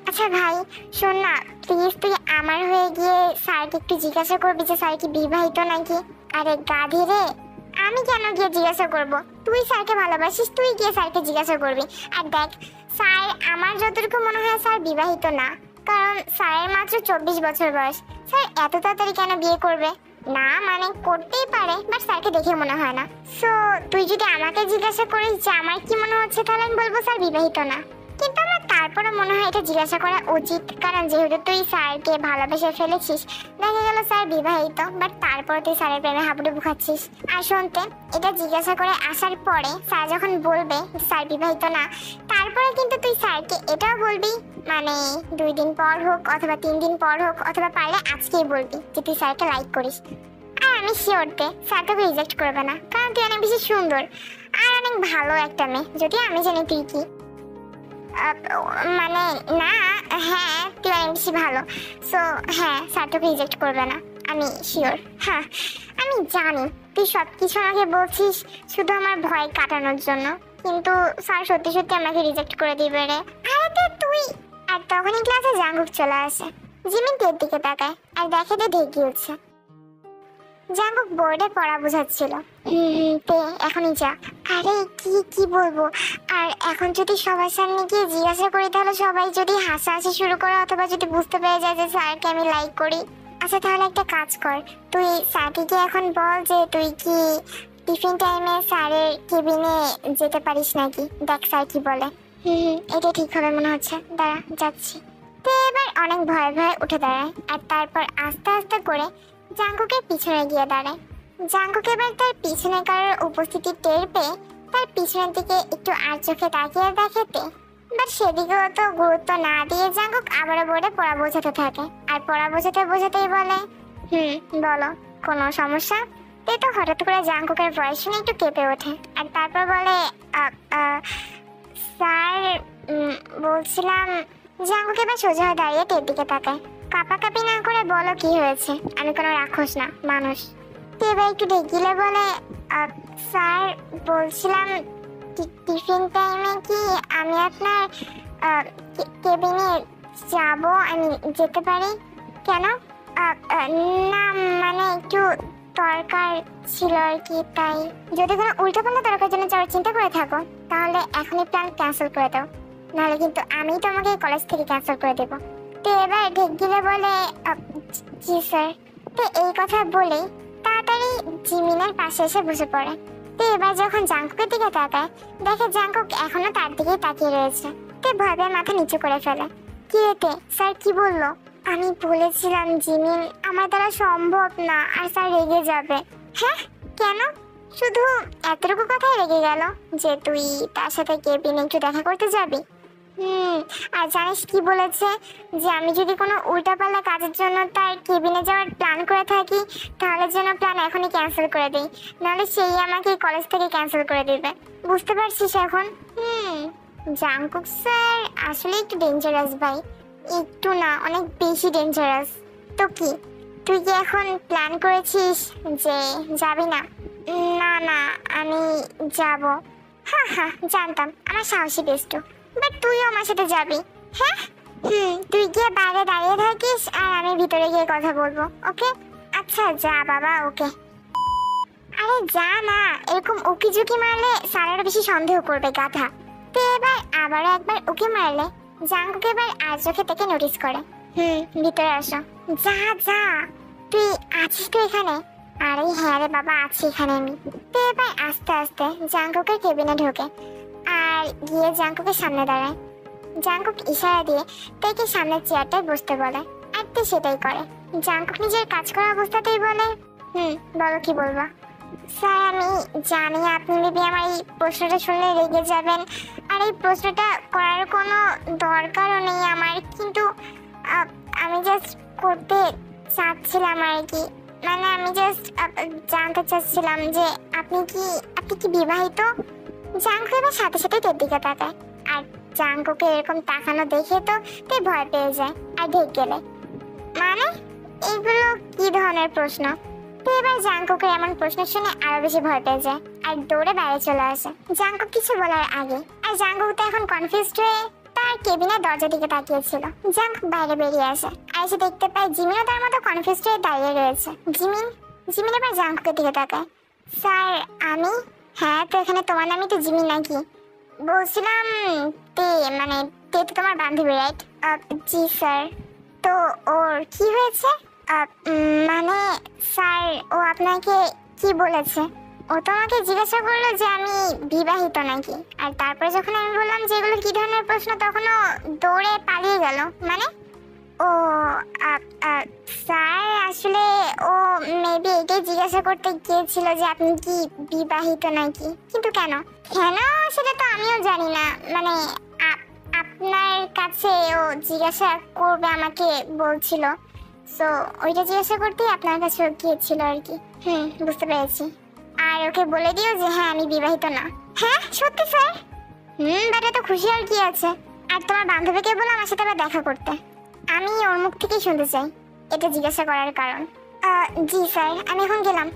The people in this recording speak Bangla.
আচ্ছা ভাই শোন না, প্লিজ তুই আমার হয়ে গিয়ে স্যারকে একটু জিজ্ঞাসা করবি যে স্যার কি বিবাহিত নাকি। আরে গাধি রে, আমি কেন গিয়ে জিজ্ঞাসা করব? তুই স্যারকে ভালোবাসিস, তুই গিয়ে স্যারকে জিজ্ঞাসা করবি। আর দেখ স্যার, আমার যতটুকু মনে হয় স্যার বিবাহিত না, কারণ স্যারের মাত্র 24 বছর বয়স। স্যার এত তাড়াতাড়ি কেন বিয়ে করবে? না মানে করতেই পারে, বাট স্যারকে দেখে মনে হয় না। সো তুই যদি আমাকে জিজ্ঞাসা করিস যে আমার কি মনে হচ্ছে, তাহলে আমি বলবো স্যার বিবাহিত না। কিন্তু আমার তারপরে মনে হয় এটা জিজ্ঞাসা করা উচিত, কারণ যেহেতু তুই স্যারকে ভালোবেসে ফেলেছিস, দেখা গেল স্যার বিবাহিত, বাট তারপর তুই স্যারের প্রেমে হাবুডুবু খাচ্ছিস। আর শুনতে, এটা জিজ্ঞাসা করে আসার পরে স্যার যখন বলবে যে স্যার বিবাহিত না, তারপরে কিন্তু তুই স্যারকে এটাও বলবি, মানে 2 দিন পর হোক অথবা 3 দিন পর হোক, অথবা পারলে আজকেই বলবি যে তুই স্যারকে লাইক করিস। আর আমি শিওর তে স্যার তোকে রিজেক্ট করবে না, কারণ তুই অনেক বেশি সুন্দর আর অনেক ভালো একটা মেয়ে। যদি আমি জানি তুই কি, মানে না, হ্যাঁ তুই অনেক বেশি ভালো। সো হ্যাঁ, স্যার তোকে রিজেক্ট করবে না, আমি শিওর। হ্যাঁ আমি জানি তুই সব কিছু আমাকে বলছিস শুধু আমার ভয় কাটানোর জন্য, কিন্তু স্যার সত্যি সত্যি আমাকে রিজেক্ট করে দিবে রে। আরে তুই। আর তখনই ক্লাসে জাঙ্গুক চলে আসে। জিমিন তের দিকে তাকায় আর দেখে তো ঢেকি উঠছে। জাঙ্গুক বোর্ডে পড়া বোঝাচ্ছিল। তে এখনই যা। আরে কি বলবো? আর এখন যদি সবার সামনে গিয়ে জিজ্ঞাসা করি, তাহলে সবাই যদি হাসাহাসি শুরু করে অথবা যদি বুঝতে পেরে যায় যে স্যারকে আমি লাইক করি। আচ্ছা তাহলে একটা কাজ কর, তুই স্যারকে গিয়ে এখন বল যে তুই কি টিফিন টাইমে স্যারের কেবিনে যেতে পারিস নাকি, দেখ স্যার কি বলে। এটা ঠিক হবে মনে হচ্ছে, দাঁড়া যাচ্ছি। তো এবার অনেক ভয়ে ভয়ে উঠে দাঁড়ায়, আর তারপর আস্তে আস্তে করে জাঙ্গুকের পিছনে গিয়ে দাঁড়ায়। জাঙ্গুক এবার তার পিছনে কারোর উপস্থিতি টের পেয়ে তার পিছনের দিকে একটু আর চোখে তাকিয়ে দেখেতে, বাট সেদিকেও তো গুরুত্ব না দিয়ে জাঙ্গুক আবারও বোর্ডে পড়া বোঝাতে থাকে। আর পড়া বোঝাতেই বলে, বলো কোনো সমস্যা? তে তো হঠাৎ করে জাঙ্গুকের ভয়েস শুনে একটু কেঁপে ওঠে, আর তারপর বলে, স্যার বলছিলাম। জাঙ্গুক এবার সোজা হয়ে দাঁড়িয়ে টের দিকে তাকায়। কাঁপাকাঁপি না করে বলো কি হয়েছে, আমি কোনো রাক্ষস না, মানুষ। তো এবার একটু ঢেকিলে বলে, স্যার বলছিলাম টিফিন টাইমে কি আমি আপনার কেবিনে যাব, আমি যেতে পারি? কেন? না মানে একটু দরকার ছিল আর কি, তাই। যদি কোনো উল্টোপাল্টা দরকার জন্য যাওয়ার চিন্তা করে থাকো, তাহলে এখনই প্ল্যান ক্যান্সেল করে দাও, নাহলে কিন্তু আমি তোমাকে কলেজ থেকে ক্যান্সেল করে দেবো। তো এবার ঢেক গিলে বলে, জি স্যার। তো এই কথা বলে তাড়াতাড়ি জিমিনের পাশে এসে বসে পড়ে। তো এবার যখন জাঙ্কুকের দিকে তাকায়, দেখে জাঙ্কুক এখনো তার দিকেই তাকিয়ে রয়েছে। তো ভয় পেয়ে মাথা নিচু করে ফেলে। কি রেতে স্যার কি বললো? আমি বলেছিলাম জিমিন আমার দ্বারা সম্ভব না, আর স্যার রেগে যাবে। হ্যাঁ কেন? শুধু এতটুকু কথাই রেগে গেল যে তুই তার সাথে কেবিনে একটু দেখা করতে যাবি? আর জানিস কি বলেছে? যে আমি যদি কোনো উল্টাপাল্টা কাজের জন্য তার কেবিনে যাওয়ার প্ল্যান করে থাকি, তাহলে যেন প্ল্যান এখনই ক্যান্সেল করে দেই, নাহলে সেই আমাকে কলেজ থেকে ক্যান্সেল করে দিবে। বুঝতে পারছিস এখন? জাঙ্কুক স্যার আসলে একটু ডেঞ্জারাস ভাই, একটু না অনেক বেশি ডেঞ্জারাস। তো কি তুই কি এখন প্ল্যান করেছিস যে যাবি না? না না আমি যাব। হ্যাঁ জানতাম, আমার সাহসী বেস্টু, বাট তুইও আমার সাথে যাবি। হ্যাঁ তুই গিয়ে বাইরে দাঁড়িয়ে থাকিস আর আমি ভিতরে গিয়ে কথা বলবো, ওকে? আচ্ছা যা বাবা, ওকে। আরে যা না, এরকম উকি ঝুঁকি মারলে স্যারেরও বেশি সন্দেহ করবে, গাধা। তো এবার আবারও একবার উকি মারলে জাঙ্কুক এবার আর চোখে থেকে নোটিস করে। ভিতরে আসো। যা যা, তুই আছিস তো এখানে? আরে হ্যাঁ রে বাবা, আছি এখানে আমি। তো এবার আস্তে আস্তে জাঙ্কুকের কেবিনে ঢোকে আর গিয়ে জাঙ্কুকের সামনে দাঁড়ায়। জাঙ্কুক ইশারা দিয়ে তাকে সামনের চেয়ারটায় বসতে বলে, আর তো সেটাই করে। জাঙ্কুক নিজের কাজ করা অবস্থাতেই বলে, বলো কি বলবা? স্যার আমি জানি আপনি মেবি আমার এই প্রশ্নটা শুনলে রেগে যাবেন, আর এই প্রশ্নটা করার কোনো দরকারও নেই আমার, কিন্তু আমি জাস্ট করতে চাচ্ছিলাম আর কি। মানে আমি জাস্ট জানতে চাচ্ছিলাম যে আপনি কি বিবাহিত? জাঙ্কুক এবার সাথে সাথে তোর দিকে তাকায়, আর জাঙ্কুকে এরকম তাকানো দেখে তো তুই ভয় পেয়ে যায় আর ঢেক গেলে। মানে এগুলো কি ধরনের প্রশ্ন? তো এবার জাঙ্কুকের এমন প্রশ্ন শুনে আরো বেশি ভয় পেয়ে যায় আর দৌড়ে বাইরে চলে আসে জাঙ্কুক কিছু বলার আগে। আর জাঙ্কুক তো এখন কনফিউজড হয়ে তার আমার কেবিনের দরজা দিকে তাকিয়েছিল। জাঙ্ক বাইরে বেরিয়ে আসে আর এসে দেখতে পায় জিমিনও তার মতো কনফিউজড হয়ে দাঁড়িয়ে রয়েছে। জিমিন এবার জাঙ্ককে দিকে তাকায়। স্যার আমি? হ্যাঁ, তো এখানে তোমার নামই তো জিমিন নাকি? বলছিলাম তে মানে তে তো তোমার বান্ধবী, রাইট? জি স্যার। তো ওর কি হয়েছে? মানে স্যার ও আপনাকে কি বলেছে? ও তো আমাকে জিজ্ঞাসা করলো যে আমি বিবাহিত নাকি, আর তারপরে যখন আমি বললাম যে এগুলো কি ধরনের প্রশ্ন তখন ও দৌড়ে পালিয়ে গেল। মানে ও স্যার আসলে ও মেবি এটাই জিজ্ঞাসা করতে গিয়েছিল যে আপনি কি বিবাহিত নাকি, কিন্তু কেন সেটা তো আমিও জানি না। মানে আপনার কাছে ও জিজ্ঞাসা করবে আমাকে বলছিল, সো ওইটা জিজ্ঞাসা করতেই আপনার কাছে ও গিয়েছিল আর কি। বুঝতে পেরেছি। আর ওকে বলে দিও যে হ্যাঁ আমি বিবাহিত না। হ্যাঁ সত্যি স্যার? বেটা তো খুশি আর কি আছে। আর তোমার বান্ধবীকে বলে আমার সাথে আবার দেখা করতে। আমি ওর মুখ থেকেই শুনতে চাই এটা জিজ্ঞাসা করার কারণ। জি স্যার, আমি এখন গেলাম।